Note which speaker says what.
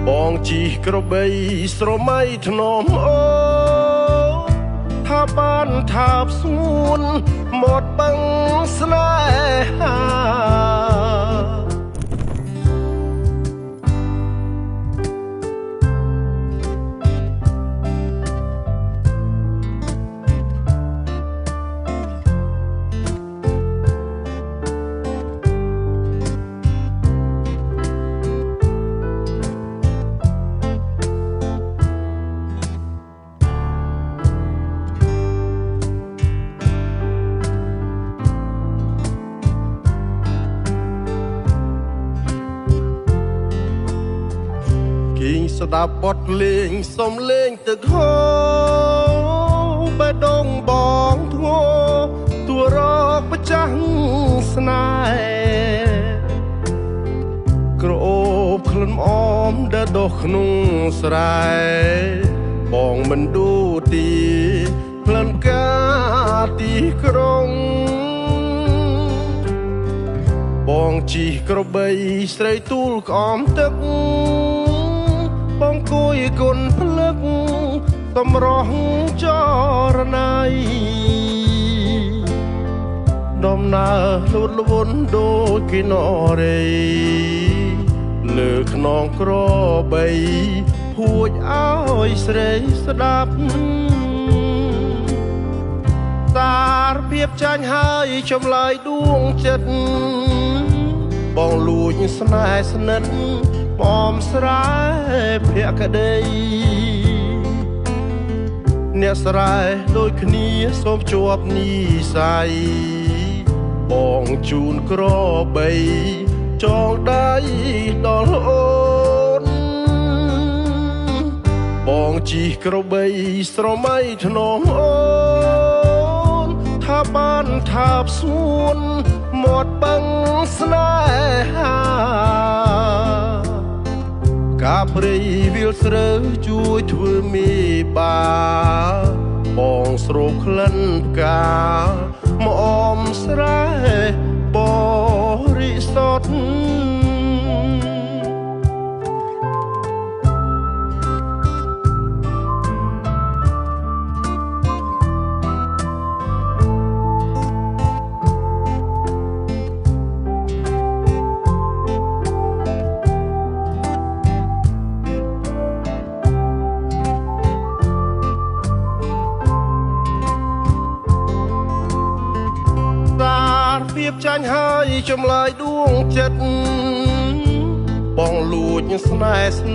Speaker 1: បងជីក្របីស្រមៃធ្នមអូថាបានថាបសួនមកបឹងស្នេហាស្ដាប់បទលេងសំលេងទឹកហូរបេះដូងបងធ្ងោទួរកម្ចាស់ស្នេហ៍ក្រអូបក្លិនអមដែលដុះក្នុងស្រែបងមិនដួទីក្លិនកាទីក្រុងបងជីក្របីស្រីទូលក្អមទឹកបងគួយគុណភ្លឹកតម្រោះចរណៃដំណើរលូតលវន់ដូចគីណរេលើខ្នងក្របីហួចឲ្យស្រីស្ដាប់សារភាពចាញ់ហើយចម្លើយដួងចិត្តបងលួចស្នេហ៍ស្និទ្ធបំស្រែភក្តីអ្នកស្រែដូចគ្នាសូមជាប់និស័យបងជូនក្របីចងដៃដល់អូនបងជីក្របីស្រមៃធ្នមអូនថាបានថាបសួនមាត់បឹងស្នេហាកាព្រៃវាលស្រូវជួយធ្វើមេបាបងស្រូបក្លិនផ្កាមកអមស្រែបរិសុទ្ធភាពចាញ់ហើយចម្លើយដួងចិត្តបងលួចស្នេហ៍